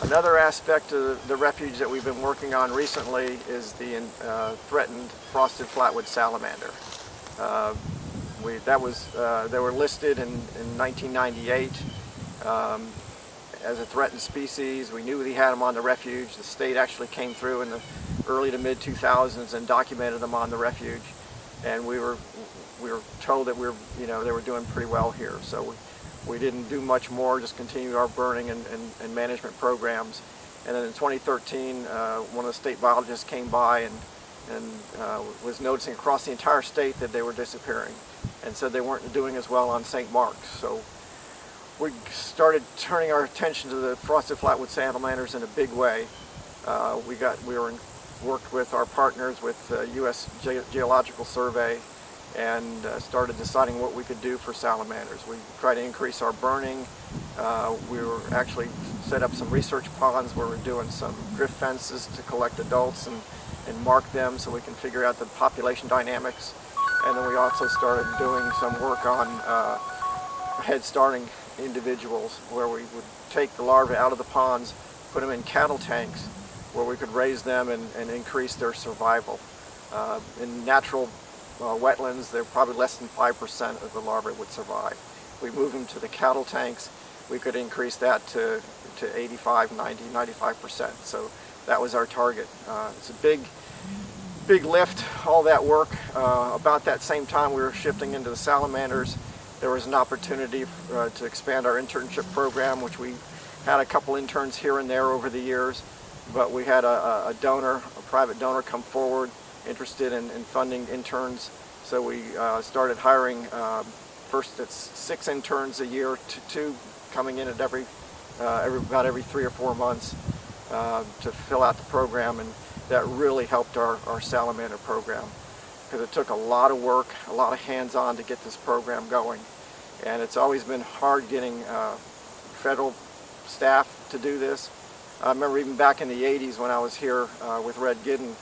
Another aspect of the refuge that we've been working on recently is the threatened Frosted Flatwoods Salamander. They were listed in 1998 as a threatened species. We knew we had them on the refuge. The state actually came through in the early to mid 2000s and documented them on the refuge, and we were told that they were doing pretty well here. So we didn't do much more, just continued our burning and management programs. And then in 2013, one of the state biologists came by and was noticing across the entire state that they were disappearing, and said they weren't doing as well on St. Mark's. So we started turning our attention to the Frosted Flatwoods Salamanders in a big way. We worked with our partners with U.S. Geological Survey and started deciding what we could do for salamanders. We tried to increase our burning. We were actually set up some research ponds where we're doing some drift fences to collect adults and mark them so we can figure out the population dynamics. And then we also started doing some work on head starting individuals, where we would take the larvae out of the ponds, put them in cattle tanks where we could raise them and increase their survival. In natural wetlands, they're probably less than 5% of the larvae would survive. If we move them to the cattle tanks, we could increase that to 85, 90, 95%. So that was our target. It's a big lift, all that work. About that same time we were shifting into the salamanders, there was an opportunity to expand our internship program, which we had a couple interns here and there over the years, but we had a private donor come forward interested in funding interns. So we started hiring, first it's 6 interns a year, to 2 coming in at about every 3 or 4 months to fill out the program, and that really helped our salamander program, because it took a lot of work, a lot of hands-on to get this program going. And it's always been hard getting federal staff to do this. I remember even back in the 80s when I was here with Red Giddon,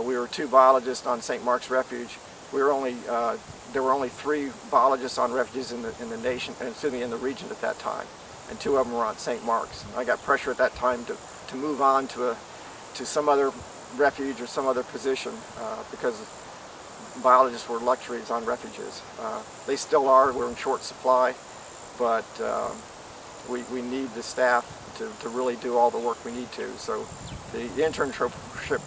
we were 2 biologists on St. Mark's Refuge. There were only 3 biologists on refuges in the region at that time, and 2 of them were on St. Mark's. I got pressure at that time to move on to some other refuge or some other position because biologists were luxuries on refuges. They still are. We're in short supply, but we need the staff to really do all the work we need to. So the internship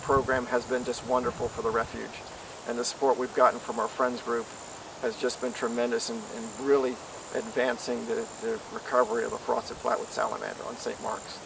program has been just wonderful for the refuge, and the support we've gotten from our friends group has just been tremendous in really advancing the recovery of the Frosted Flatwoods Salamander on St. Mark's.